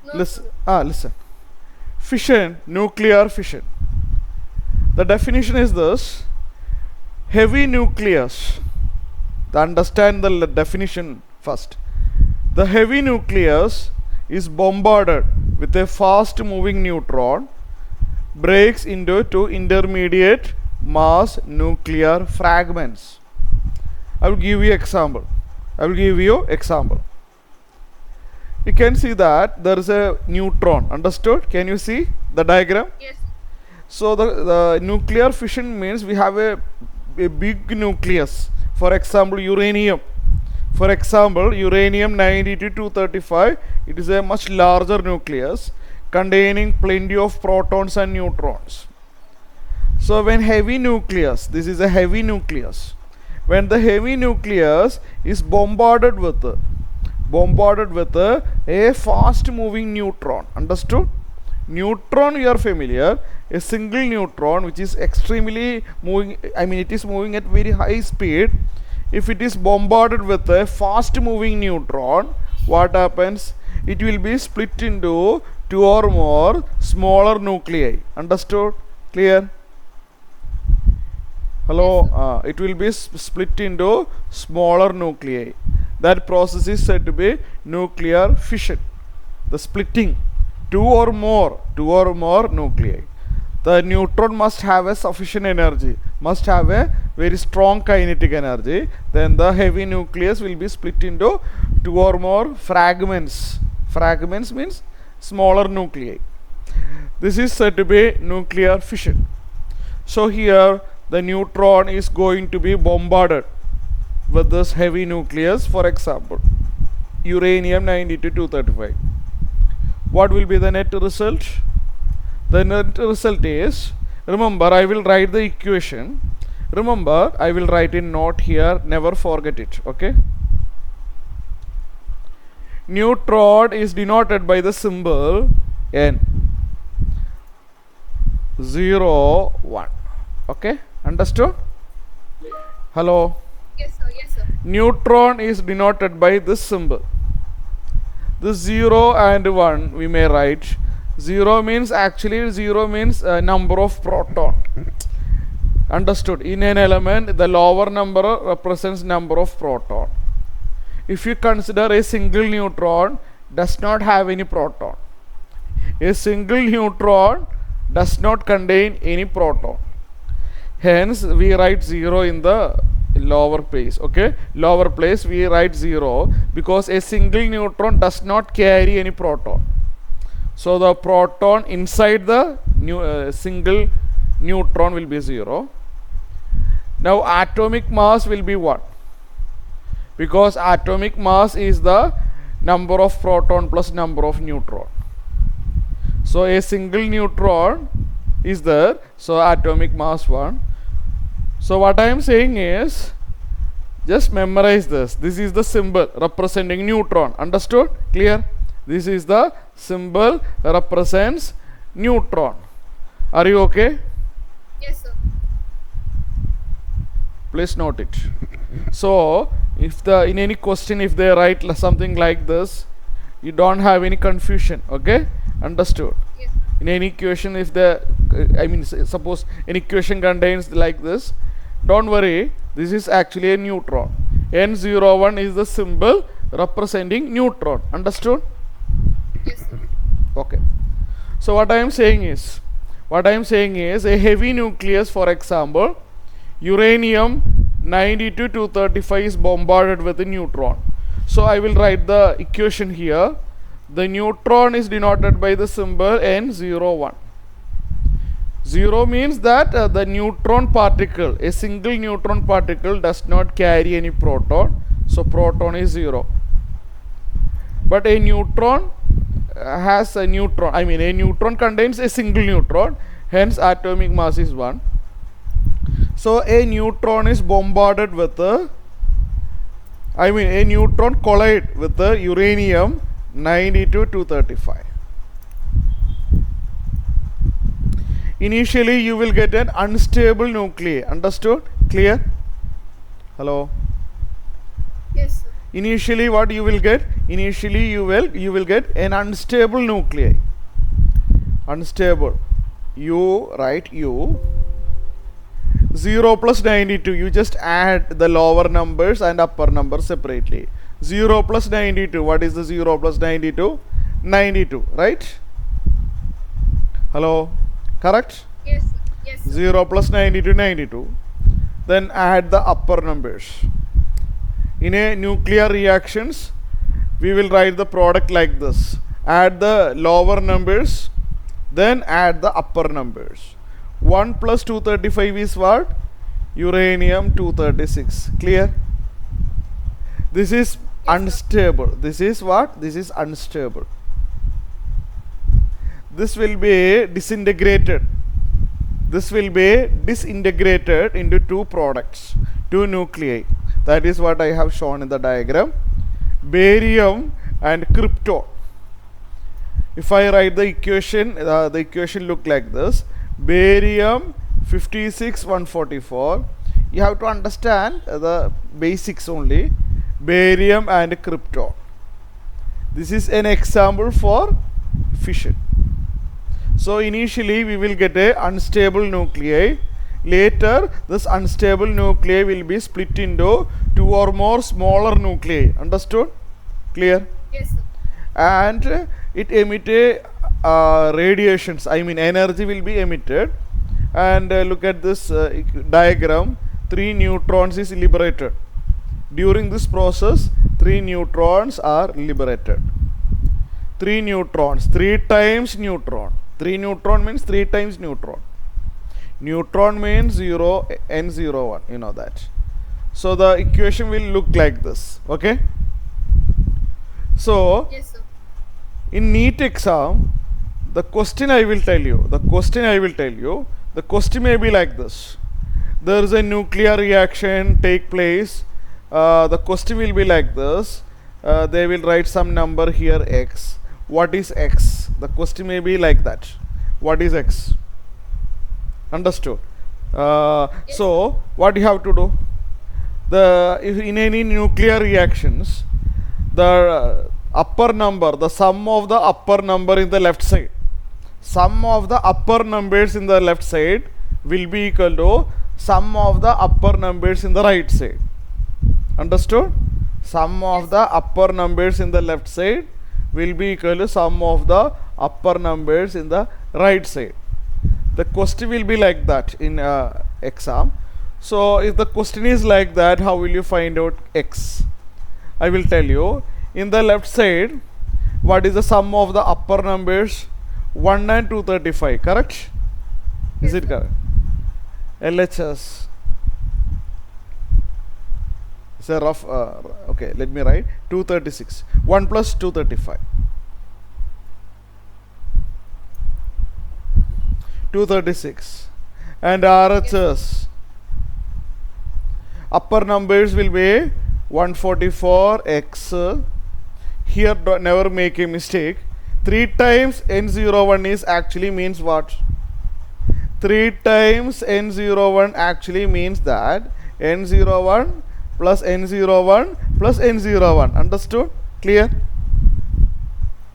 No, Listen. sir. Listen. Fission, nuclear fission. The definition is this: heavy nucleus. Understand the definition first. The heavy nucleus is bombarded with a fast moving neutron, breaks into two intermediate mass nuclear fragments. I will give you example. You can see that there is a neutron. Understood? Can you see the diagram? Yes. So the nuclear fission means we have a big nucleus. For example, uranium. For example, uranium 90 to 235, it is a much larger nucleus containing plenty of protons and neutrons. So when heavy nucleus, this is a heavy nucleus. When the heavy nucleus is bombarded with a fast moving neutron. Understood? Neutron, you are familiar. A single neutron which is extremely moving, it is moving at very high speed. If it is bombarded with a fast moving neutron, what happens? It will be split into two or more smaller nuclei. Understood? Clear? Hello? It will be split into smaller nuclei. That process is said to be nuclear fission. The splitting. Two or more nuclei. The neutron must have a sufficient energy, must have a very strong kinetic energy. Then the heavy nucleus will be split into two or more fragments. Fragments means smaller nuclei. This is said to be nuclear fission. So here the neutron is going to be bombarded with this heavy nucleus. For example, uranium 90 to 235. What will be the net result? The net result is, remember, I will write the equation. Remember, I will write in note here, never forget it. Okay? Neutron is denoted by the symbol N. 0, 1. Okay? Understood? Hello? Yes, sir. Yes, sir. Neutron is denoted by this symbol. This 0 and 1 we may write. 0 means number of proton. Understood? In an element, the lower number represents number of proton. If you consider a single neutron does not have any proton. A single neutron does not contain any proton. Hence, we write 0 in the lower place. Okay, lower place we write 0 because a single neutron does not carry any proton. So the proton inside the single neutron will be 0. Now atomic mass will be 1 because atomic mass is the number of proton plus number of neutron. So a single neutron is there, so atomic mass 1. So what I am saying is, just memorize this. This is the symbol representing neutron. Understood? Clear? This is the symbol represents neutron. Are you okay? Yes, sir. Please note it. So if in any question if they write something like this, you don't have any confusion. Okay? Understood? Yes. In any equation, if suppose an equation contains like this, don't worry, this is actually a neutron. N01 is the symbol representing neutron. Understood? Yes, sir. Okay. So what I am saying is a heavy nucleus, for example, uranium 90 to 235 is bombarded with a neutron. So I will write the equation here. The neutron is denoted by the symbol N01. 0 means that the neutron particle, a single neutron particle does not carry any proton. So proton is 0. But a neutron has a neutron. A neutron contains a single neutron. Hence atomic mass is 1. So a neutron is bombarded with a neutron collide with the uranium 90 to 235. Initially you will get an unstable nuclei. Understood? Clear? Hello? Yes, sir. Initially what you will get? initially you will get an unstable nuclei. Unstable. U, right? U. 0 plus 92. You just add the lower numbers and upper numbers separately. 0 plus 92. What is the 0 plus 92? 92, right? Hello? Correct? Yes, sir. Yes, sir. 0 plus 92, 92. Then add the upper numbers. In a nuclear reactions, we will write the product like this. Add the lower numbers, then add the upper numbers. 1 plus 235 is what? Uranium 236. Clear? This is unstable. This is what? This is unstable. This will be disintegrated. This will be disintegrated into two products, two nuclei. That is what I have shown in the diagram. Barium and krypton. If I write the equation look like this. Barium 56 144. You have to understand the basics only. Barium and krypton. This is an example for fission. So initially we will get a unstable nuclei. Later this unstable nuclei will be split into two or more smaller nuclei. Understood? Clear? Yes, sir. And it emit radiations. I mean energy will be emitted. And look at this diagram. 3 neutrons is liberated. During this process 3 neutrons are liberated. 3 neutrons, 3 times neutron. 3 neutron means 3 times neutron. Neutron means 0, N01, you know that. So the equation will look like this. Okay? So Yes, sir. in NEET exam, the question I will tell you, the question may be like this. There is a nuclear reaction take place. The question will be like this. They will write some number here, X. What is X? The question may be like that. What is X? Understood? So what you have to do? If in any nuclear reactions, the upper number, the sum of the upper number in the left side, sum of the upper numbers in the left side will be equal to sum of the upper numbers in the right side. Understood? Sum of the upper numbers in the left side will be equal to sum of the upper numbers in the right side. The question will be like that in exam. So if the question is like that, how will you find out X? I will tell you. In the left side, what is the sum of the upper numbers? 1 and 235, correct? Is it correct? LHS. It's a rough, okay, let me write 236. 1 plus 235. 236. And RHS. Upper numbers will be 144x. Here never make a mistake. 3 times N01 is actually means what? 3 times N01 actually means that N01 plus N01 plus N01. Understood? Clear?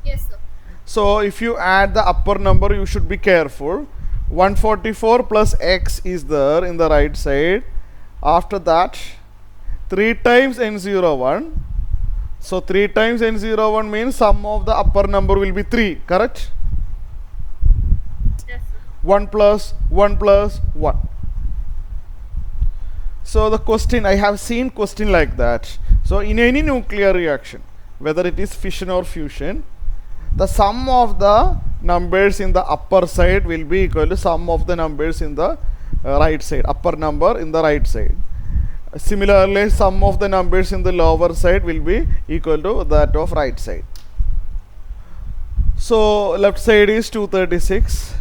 Yes, sir. So if you add the upper number, you should be careful. 144 plus X is there in the right side. After that 3 times N01. So 3 times N01 means sum of the upper number will be 3, correct? Yes, sir. 1 plus 1 plus 1. So the question, I have seen question like that. So in any nuclear reaction, whether it is fission or fusion, the sum of the numbers in the upper side will be equal to sum of the numbers in the right side, upper number in the right side. Similarly, sum of the numbers in the lower side will be equal to that of right side. So left side is 236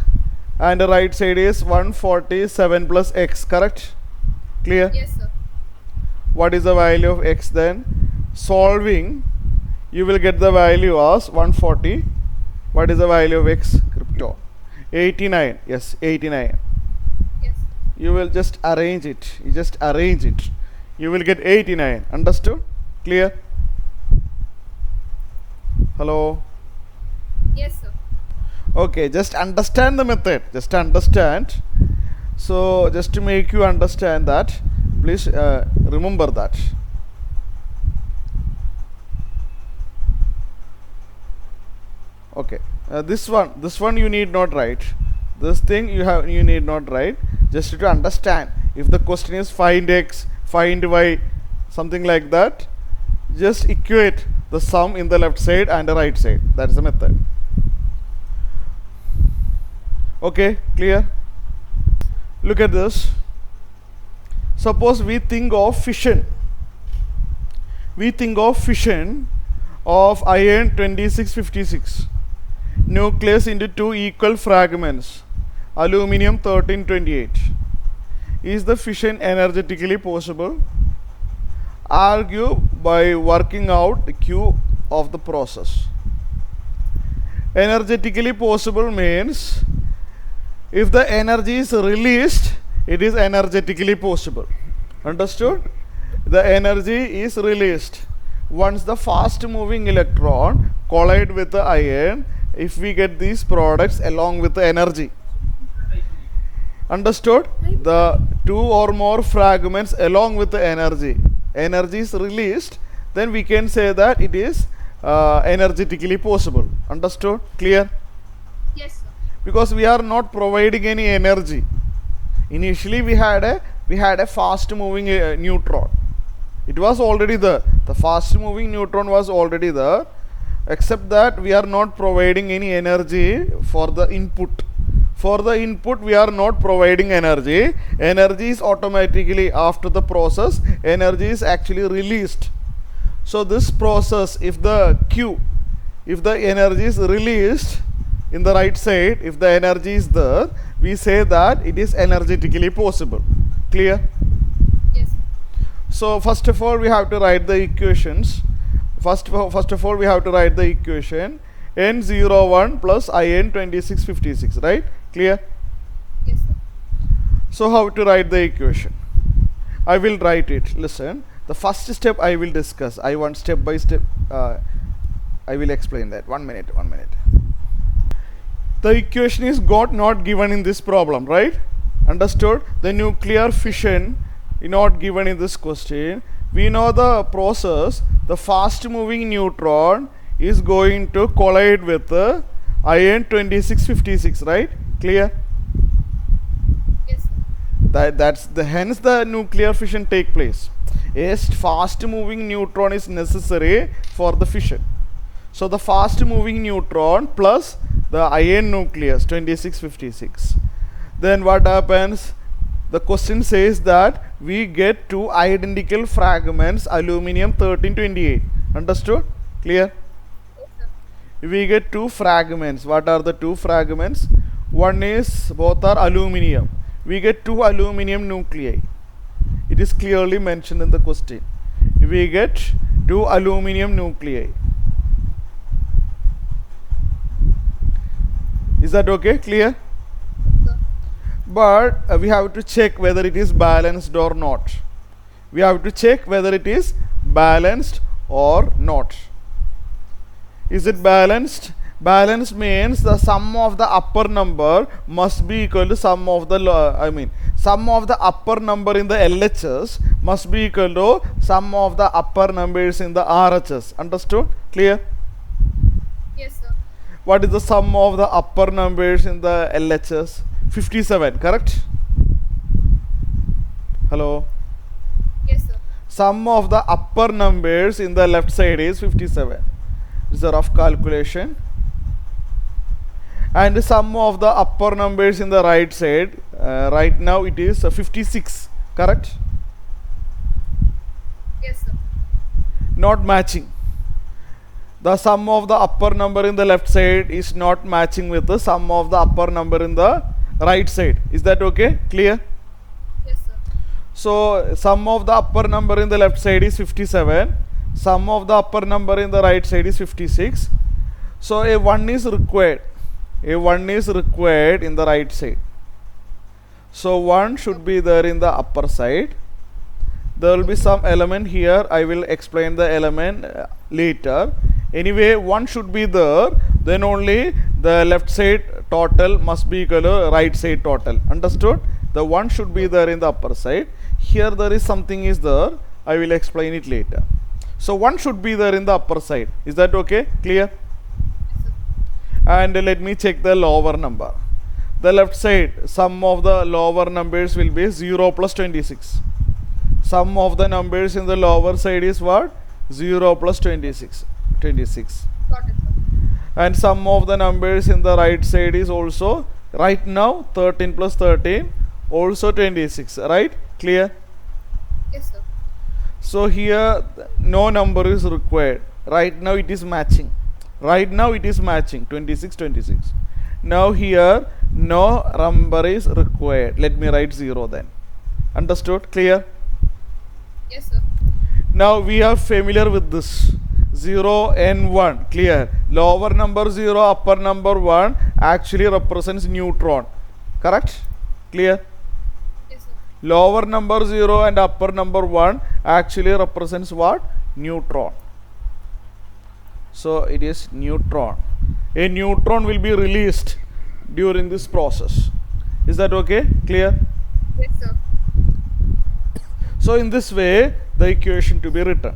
and the right side is 147 plus X, correct? Clear? Yes, sir. What is the value of X then? Solving, you will get the value as 140. What is the value of X? Crypto 89. Yes, 89. Yes. You will just arrange it. You just arrange it. You will get 89. Understood? Clear? Hello. Yes, sir. Okay, just understand the method. Just understand. So, just to make you understand that, please remember that. Okay, this one you need not write. This thing you need not write. Just to understand. If the question is find x, find y, something like that, just equate the sum in the left side and the right side. That is the method. Okay, clear? Look at this. Suppose we think of fission. We think of fission of iron 2656. Nucleus into two equal fragments. Aluminium 1328. Is the fission energetically possible? Argue by working out the Q of the process. Energetically possible means if the energy is released, it is energetically possible. Understood? The energy is released. Once the fast moving electron collide with the iron, if we get these products along with the energy. Understood? The two or more fragments along with the energy is released, then we can say that it is energetically possible. Understood? Clear? Yes, sir. Because we are not providing any energy. Initially we had a fast moving neutron. It was already there. The fast moving neutron was already there, except that we are not providing any energy for the input. For the input we are not providing energy. Energy is automatically, after the process, energy is actually released. So this process, if the energy is released in the right side, if the energy is there, we say that it is energetically possible. Clear? Yes, sir. So first of all we have to write the equations. First of all we have to write the equation N01 plus IN2656, right? Clear? Yes, sir. So how to write the equation? I will write it. Listen, the first step I will discuss. I want step by step. I will explain that. 1 minute. The equation is not given in this problem, right? Understood? The nuclear fission is not given in this question. We know the process. The fast moving neutron is going to collide with the iron 2656, right? Clear? Yes, sir. Hence the nuclear fission take place. A fast moving neutron is necessary for the fission. So the fast moving neutron plus the iron nucleus 2656. Then what happens? The question says that we get two identical fragments aluminium 1328. Understood? Clear? Yes, sir. We get two fragments. What are the two fragments? One is, both are aluminium. We get two aluminium nuclei. It is clearly mentioned in the question. We get two aluminium nuclei. Is that okay? Clear? Sir. But we have to check whether it is balanced or not. We have to check whether it is balanced or not. Is it balanced? Balanced means the sum of the upper number must be equal to sum of the sum of the upper number in the LHS must be equal to sum of the upper numbers in the RHS. Understood? Clear? Yes, sir. What is the sum of the upper numbers in the LHS? 57, correct? Hello? Yes, sir. Sum of the upper numbers in the left side is 57. This is a rough calculation. And the sum of the upper numbers in the right side, right now it is 56, correct? Yes, sir. Not matching. The sum of the upper number in the left side is not matching with the sum of the upper number in the right side. Is that okay? Clear? Yes, sir. So sum of the upper number in the left side is 57. Sum of the upper number in the right side is 56. So a 1 is required. A 1 is required in the right side. So 1 should be there in the upper side. There will be some element here. I will explain the element later. Anyway, 1 should be there, then only the left side total must be equal to right side total. Understood? The 1 should be there in the upper side. Here there is something is there. I will explain it later. So 1 should be there in the upper side. Is that okay? Clear? Yes, sir. And let me check the lower number. The left side, sum of the lower numbers will be 0 plus 26. Sum of the numbers in the lower side is what? 0 plus 26. 26. Got it, sir. And sum of the numbers in the right side is also right now 13 plus 13 also 26. Right? Clear? Yes, sir. So here no number is required. Right now it is matching. Right now it is matching 26 26. Now here no number is required. Let me write 0 then. Understood? Clear? Yes, sir. Now we are familiar with this. 0 and 1. Clear? Lower number 0, upper number 1 actually represents neutron. Correct? Clear? Yes, sir. Lower number 0 and upper number 1 actually represents what? Neutron. So it is neutron. A neutron will be released during this process. Is that okay? Clear? Yes, sir. So in this way the equation to be written.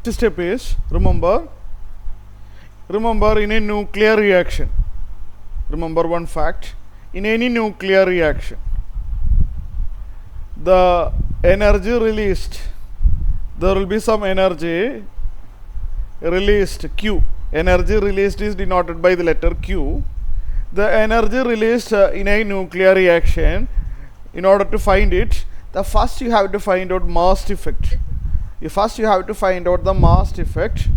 Next step is, remember in a nuclear reaction, remember one fact, in any nuclear reaction the energy released, there will be some energy released, Q. Energy released is denoted by the letter Q. The energy released in a nuclear reaction, in order to find it, the first you have to find out mass effect. First you have to find out the mass effect.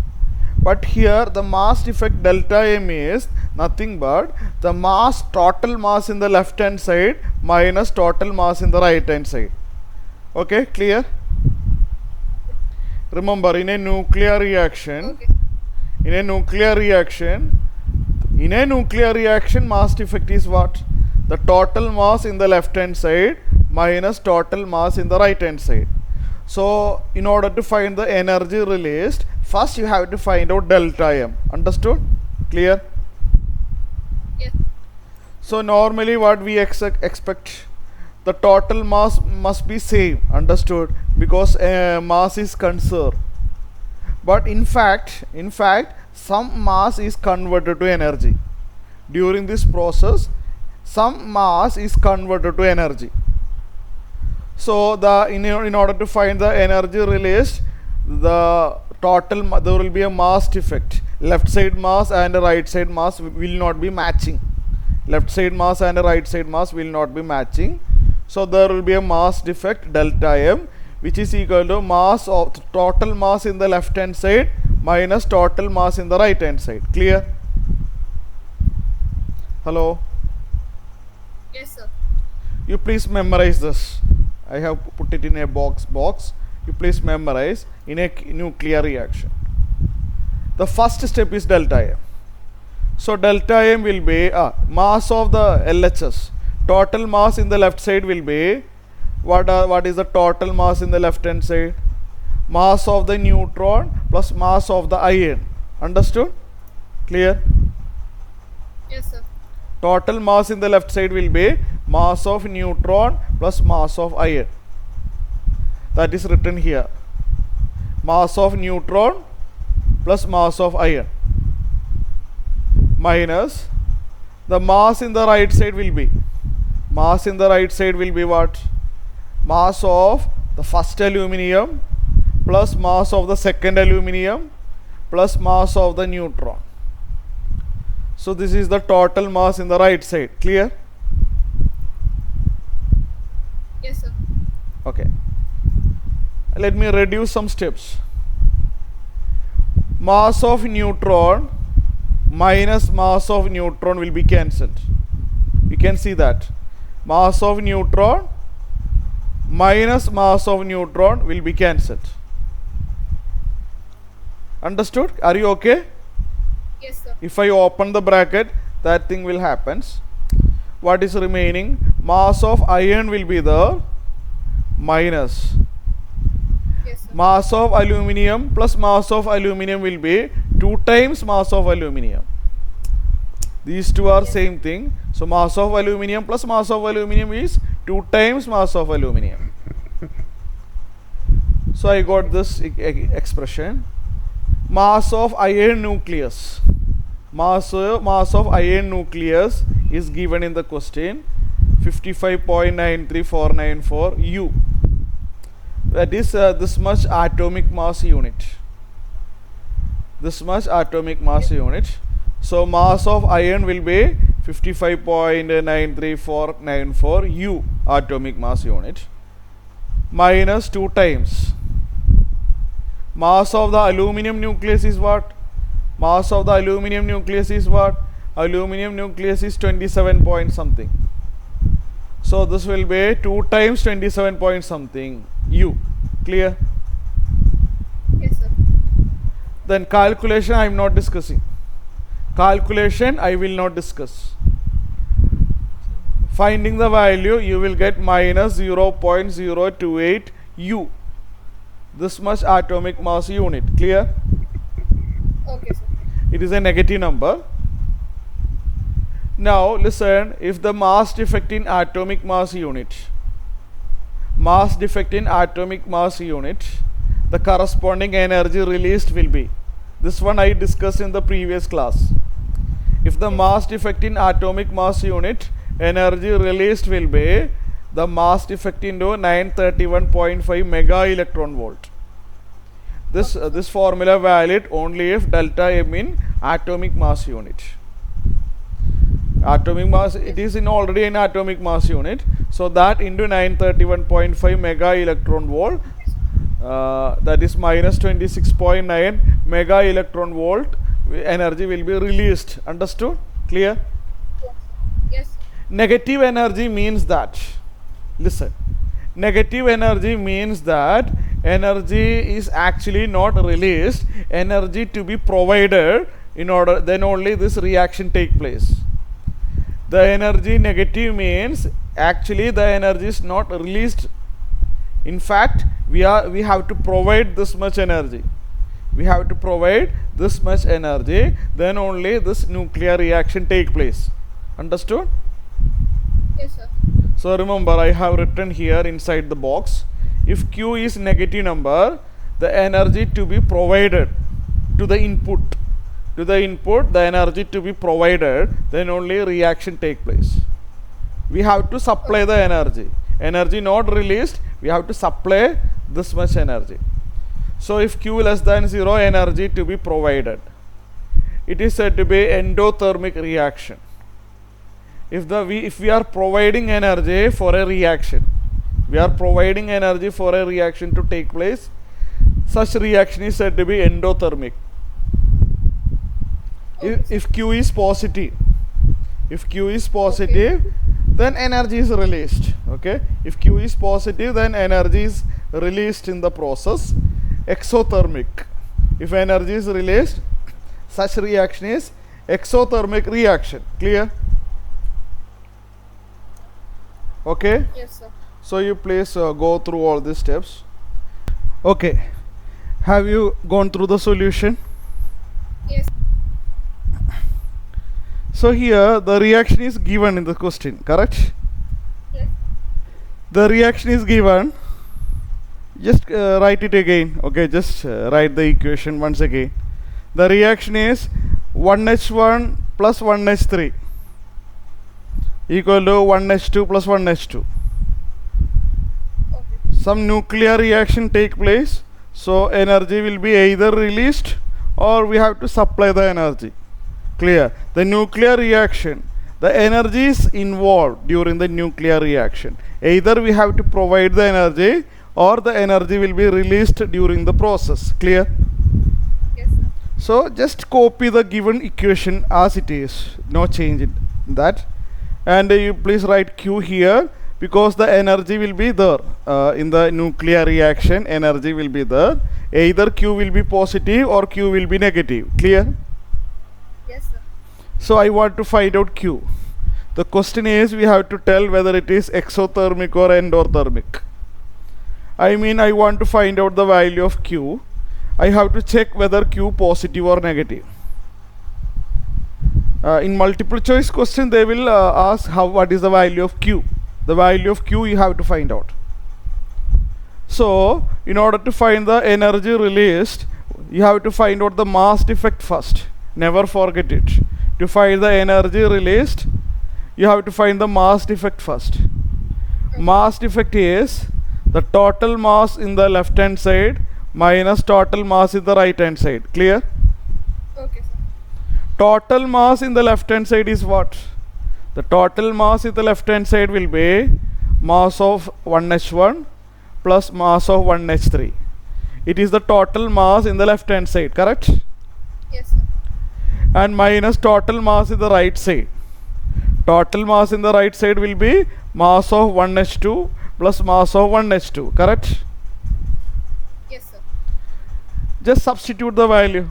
But here the mass effect delta M is nothing but the mass, total mass in the left hand side minus total mass in the right hand side. Okay, clear? Remember, in a nuclear reaction, Okay. in a nuclear reaction mass effect is what? The total mass in the left hand side minus total mass in the right hand side. So in order to find the energy released, first you have to find out delta M. Understood? Clear? Yes. So normally what we expect, the total mass must be same. Understood? Because mass is conserved. But in fact some mass is converted to energy. During this process some mass is converted to energy. So in order to find the energy released, the total there will be a mass effect. Left side mass and right side mass will not be matching. Left side mass and right side mass will not be matching. So there will be a mass defect delta M, which is equal to mass of total mass in the left hand side minus total mass in the right hand side. Clear? Hello? Yes, sir. You please memorize this. I have put it in a box. You please memorize in a nuclear reaction. The first step is delta M. So delta M will be mass of the LHS. Total mass in the left side will be what is the total mass in the left hand side? Mass of the neutron plus mass of the ion. Understood? Clear? Yes, sir. Total mass in the left side will be mass of neutron plus mass of ion. That is written here. Mass of neutron plus mass of ion minus the mass in the right side will be what? Mass of the first aluminium plus mass of the second aluminium plus mass of the neutron. So this is the total mass in the right side. Clear? Yes, sir. Okay. Let me reduce some steps. Mass of neutron minus mass of neutron will be cancelled. You can see that. Mass of neutron minus mass of neutron will be cancelled. Understood? Are you okay? Yes, sir. If I open the bracket, that thing will happen. What is remaining? Mass of iron will be there minus Yes, sir. sir. Mass of aluminium plus mass of aluminium will be 2 times mass of aluminium. These two are Yes, same thing. So mass of aluminium plus mass of aluminium is 2 times mass of aluminium. So I got this expression. Mass of iron nucleus. Mass of iron nucleus is given in the question 55.93494 U. That is this much atomic mass unit. This much atomic mass unit. So mass of iron will be 55.93494 U atomic mass unit minus 2 times. Mass of the aluminium nucleus is what? Mass of the aluminium nucleus is what? Aluminium nucleus is 27 point something. So this will be 2 times 27 point something U. Clear? yes, sir. Then calculation I am not discussing. Calculation I will not discuss. Finding the value, you will get minus 0.028 U. This much atomic mass unit. Clear? Okay, sir. It is a negative number. Now listen, if the mass defect in atomic mass unit, the corresponding energy released will be, this one I discussed in the previous class. If the mass defect in atomic mass unit, energy released will be the mass defect into 931.5 mega electron volt. This formula valid only if delta M in atomic mass unit. Atomic mass, it is in already in atomic mass unit, so that into 931.5 mega electron volt, that is minus 26.9 mega electron volt energy will be released. Understood? Clear? Yes, sir. Negative energy means that, listen, negative energy means that energy is actually not released, energy to be provided, in order then only this reaction take place. The energy negative means actually the energy is not released. In fact, we have to provide this much energy. We have to provide this much energy, then only this nuclear reaction take place. Understood? Yes, sir. So remember, I have written here inside the box, if Q is negative number, the energy to be provided to the input, the energy to be provided, then only reaction take place. We have to supply the energy not released, we have to supply this much energy. So if Q less than 0, energy to be provided, it is said to be endothermic reaction. If we are providing energy for a reaction, to take place, such reaction is said to be endothermic. Okay, If Q is positive, then energy is released. Okay, if Q is positive, then energy is released in the process. Exothermic, if energy is released, such reaction is exothermic reaction. Clear? Okay, yes, sir. so you please go through all these steps. Okay, have you gone through the solution? Yes, So here the reaction is given in the question, correct? yes, The reaction is given. Just write it again. Okay, just write the equation once again. The reaction is 1H1 plus 1H3 equal to 1H2 plus 1H2. okay, Some nuclear reaction take place, so energy will be either released or we have to supply the energy. Clear? The nuclear reaction, the energy is involved during the nuclear reaction. Either we have to provide the energy or the energy will be released during the process. Clear? yes, sir. So just copy the given equation as it is, no change in that, and you please write Q here, because the energy will be there in the nuclear reaction. Energy will be there, either Q will be positive or Q will be negative. Clear? Yes, sir. So I want to find out Q. The question is, we have to tell whether it is exothermic or endothermic. I mean, I want to find out the value of Q. I have to check whether Q positive or negative. In multiple choice question, they will ask what is the value of Q. The value of Q you have to find out. So, in order to find the energy released, you have to find out the mass effect first. Never forget it. To find the energy released, you have to find the mass effect first. Mass effect is the total mass in the left hand side minus total mass in the right hand side. Clear? Okay, sir. Total mass in the left hand side is what? The total mass in the left hand side will be mass of 1h1 plus mass of 1h3. It is the total mass in the left hand side, correct? Yes, sir. And minus total mass in the right side. Total mass in the right side will be mass of 1h2 plus mass of 1h2, correct? Yes, sir. Just substitute the value.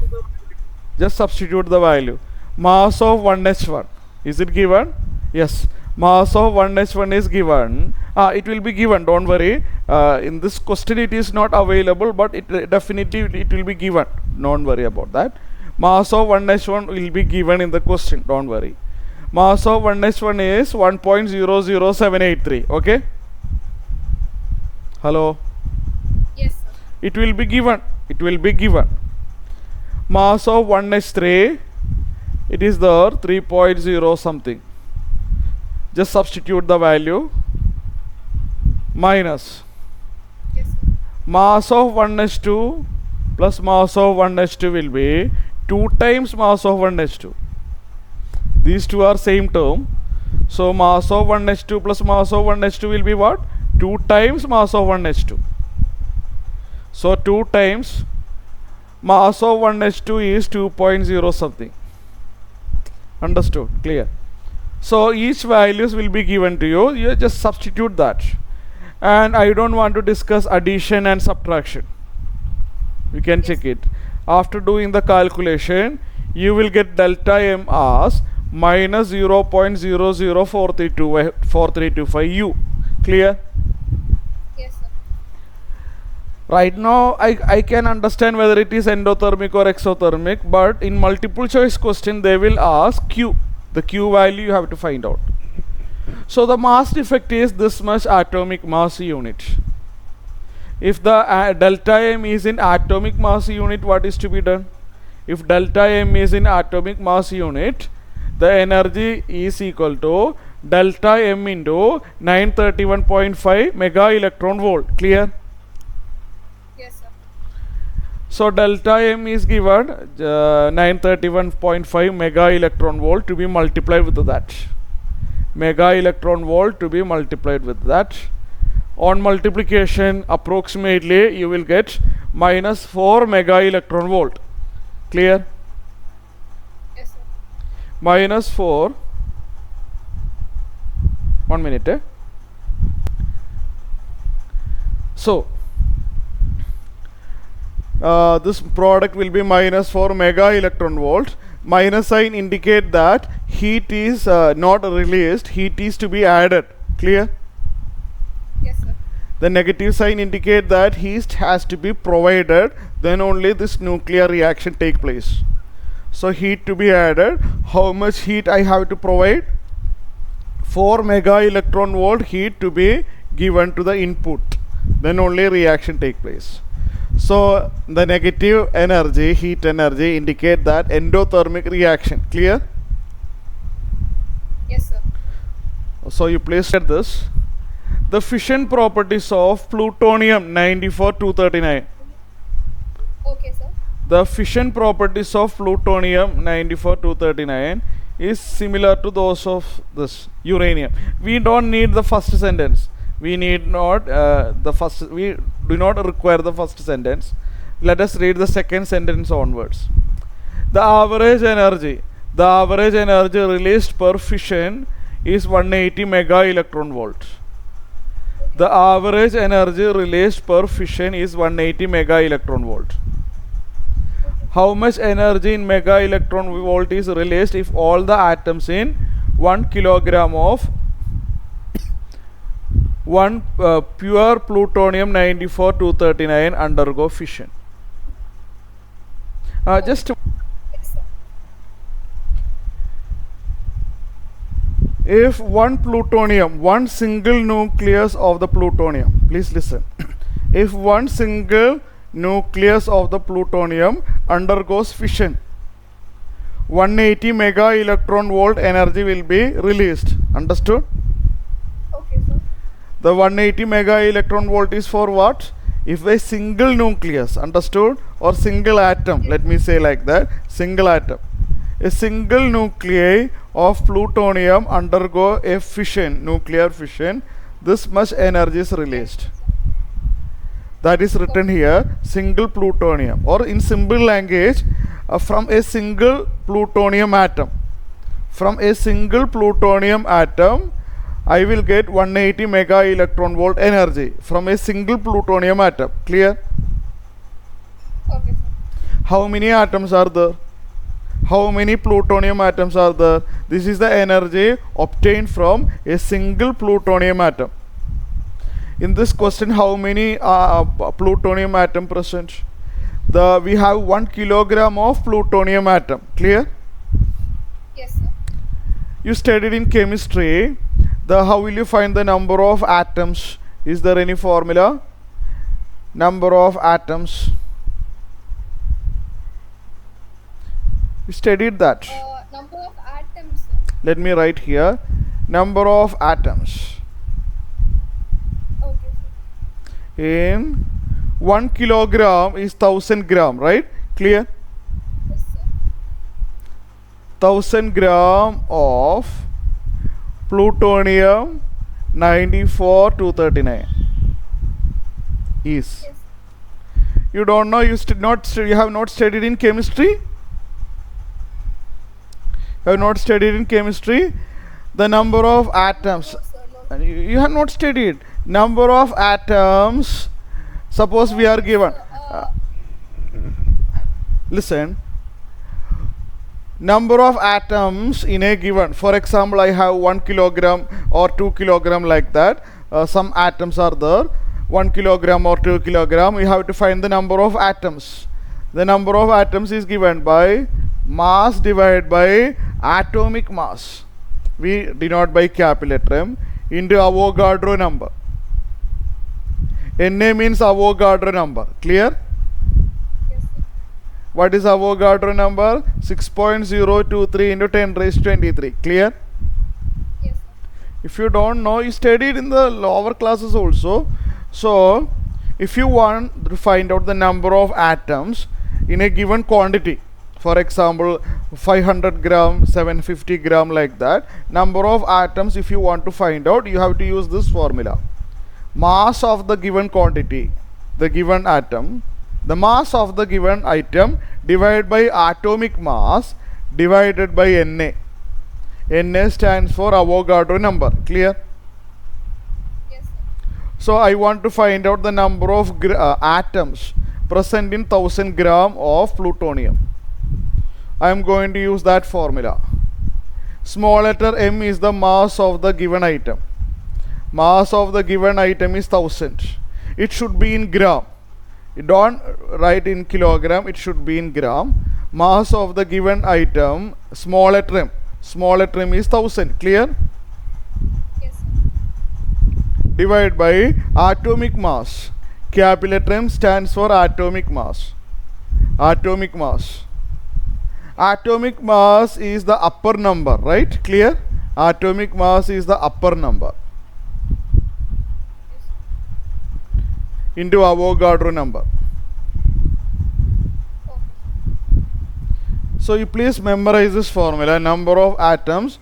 Just substitute the value. Mass of 1h1. Is it given? Yes. Mass of 1h1 is given. It will be given, don't worry. In this question it is not available, but it definitely it will be given. Don't worry about that. Mass of 1h1 will be given in the question, don't worry. Mass of 1h1 is 1.00783. Okay? Hello? Yes, sir. It will be given. It will be given. Mass of 1h3, it is there 3.0 something. Just substitute the value. Minus Yes, sir. mass of 1h2 plus mass of 1h2 will be 2 times mass of 1h2. These two are same term. So mass of 1h2 plus mass of 1h2 will be what? 2 times mass of 1h2. So 2 times mass of 1h2 is 2.0 something. Understood? Clear? So each values will be given to you. You just substitute that. And I don't want to discuss addition and subtraction. You can check it. After doing the calculation, you will get delta M as minus 0.004325 U. Clear? Yes, sir. Right now, I can understand whether it is endothermic or exothermic, but in multiple choice question, they will ask Q. The Q value you have to find out. So the mass effect is this much atomic mass unit. If the delta M is in atomic mass unit, what is to be done? If delta M is in atomic mass unit, the energy is equal to delta M into 931.5 mega electron volt. Clear? Yes, sir. So delta M is given 931.5 mega electron volt to be multiplied with that. Mega electron volt to be multiplied with that. On multiplication, approximately you will get minus 4 mega electron volt. Clear? Yes, sir. Minus 4. 1 minute. So this product will be minus 4 mega electron volt. Minus sign indicate that heat is not released, heat is to be added. Clear? Yes, sir. The negative sign indicate that heat has to be provided, then only this nuclear reaction take place. So heat to be added. How much heat I have to provide? 4 mega electron volt heat to be given to the input, then only reaction take place. So the negative energy, heat energy, indicate that endothermic reaction. Clear? Yes, sir. So you place at this. The fission properties of plutonium 94-239. Okay, sir. The fission properties of plutonium 94-239 is similar to those of this uranium. We don't need the first sentence. We need not we do not require the first sentence. Let us read the second sentence onwards. The average energy released per fission is 180 mega electron volt. The average energy released per fission is 180 mega electron volt. How much energy in mega electron volt is released if all the atoms in 1 kilogram of one pure plutonium 94 239 undergo fission. Just Yes, sir. if one single nucleus of the plutonium, please listen. If one single nucleus of the plutonium undergoes fission, 180 mega electron volt energy will be released. Understood? Okay, sir. The 180 mega electron volt is for what? If a single nucleus, understood, or single atom, let me say like that, single atom, a single nuclei of plutonium undergo a fission, nuclear fission, this much energy is released. That is written here, single plutonium, or in simple language, from a single plutonium atom. From a single plutonium atom, I will get 180 mega electron volt energy from a single plutonium atom. Clear? Okay, sir. How many atoms are there? How many plutonium atoms are there? This is the energy obtained from a single plutonium atom. In this question, how many plutonium atom present? We have 1 kilogram of plutonium atom. Clear? Yes, sir. You studied in chemistry. How will you find the number of atoms? Is there any formula? Number of atoms. You studied that. Number of atoms, sir. Let me write here. Number of atoms. Okay, sir. In 1 kilogram is 1000 gram, right? Clear? Yes, sir. 1000 gram of plutonium 94 239 is. Yes. You don't know, you have not studied in chemistry? You have not studied in chemistry? The number of atoms. No, sir. No. And you have not studied. Number of atoms. Suppose we are given. Listen. Number of atoms in a given. For example, I have 1 kilogram or 2 kilogram like that. Some atoms are there. 1 kilogram or 2 kilogram. We have to find the number of atoms. The number of atoms is given by mass divided by atomic mass. We denote by capital letter M into Avogadro number. Na means Avogadro number. Clear? Yes, sir. What is Avogadro number? 6.023 into 10 raised to 23. Clear? Yes, sir. If you don't know, you studied in the lower classes also. So, if you want to find out the number of atoms in a given quantity, for example 500 gram, 750 gram, like that, number of atoms, if you want to find out, you have to use this formula. Mass of the given quantity, the given atom, the mass of the given item divided by atomic mass divided by Na. Na stands for Avogadro number. Clear? Yes, sir. So I want to find out the number of atoms present in 1000 gram of plutonium. I am going to use that formula. Small letter m is the mass of the given item. Mass of the given item is 1000. It should be in gram. You don't write in kilogram, it should be in gram. Mass of the given item, small letter m. Small letter m is 1000. Clear? Yes, sir. Divided by atomic mass. Capital letter M stands for atomic mass. Atomic mass. Atomic mass is the upper number, right? Clear? Atomic mass is the upper number into Avogadro number. Okay. So you please memorize this formula. Number of atoms,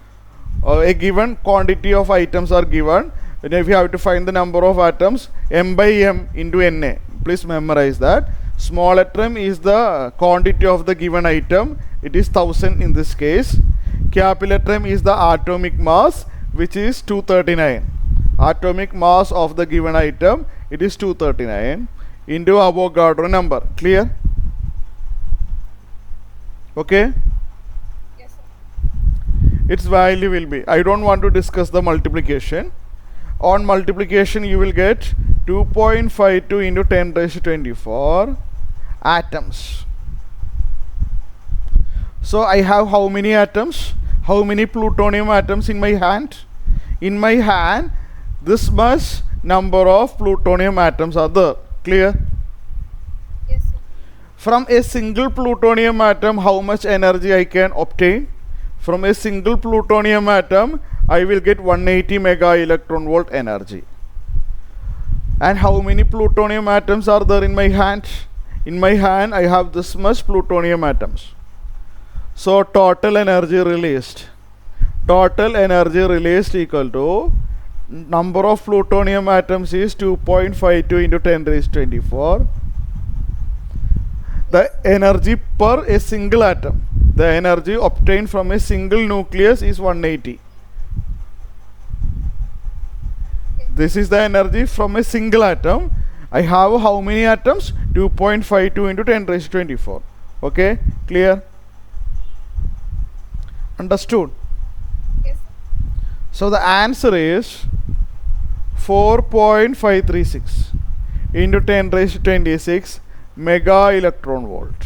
a given quantity of items are given. And if you have to find the number of atoms, m by m into Na. Please memorize that. Small letter m is the quantity of the given item. It is 1000 in this case. Capital letter M is the atomic mass, which is 239. Atomic mass of the given item, it is 239 into Avogadro number. Clear? Okay? Yes, sir. Its value will be, I don't want to discuss the multiplication. On multiplication you will get 2.52 into 10 raised to 24 atoms. So I have how many atoms? How many plutonium atoms in my hand? In my hand, this much number of plutonium atoms are there. Clear? Yes, sir. From a single plutonium atom, how much energy I can obtain? From a single plutonium atom, I will get 180 mega electron volt energy. And how many plutonium atoms are there in my hand? In my hand, I have this much plutonium atoms. So total energy released equal to number of plutonium atoms is 2.52 into 10 raised to 24. The energy per a single atom, the energy obtained from a single nucleus is 180. This is the energy from a single atom. I have how many atoms? 2.52 into 10 raised to 24. Okay, clear? Understood? Yes, sir. So the answer is 4.536 into 10 raised to 26 mega electron volt.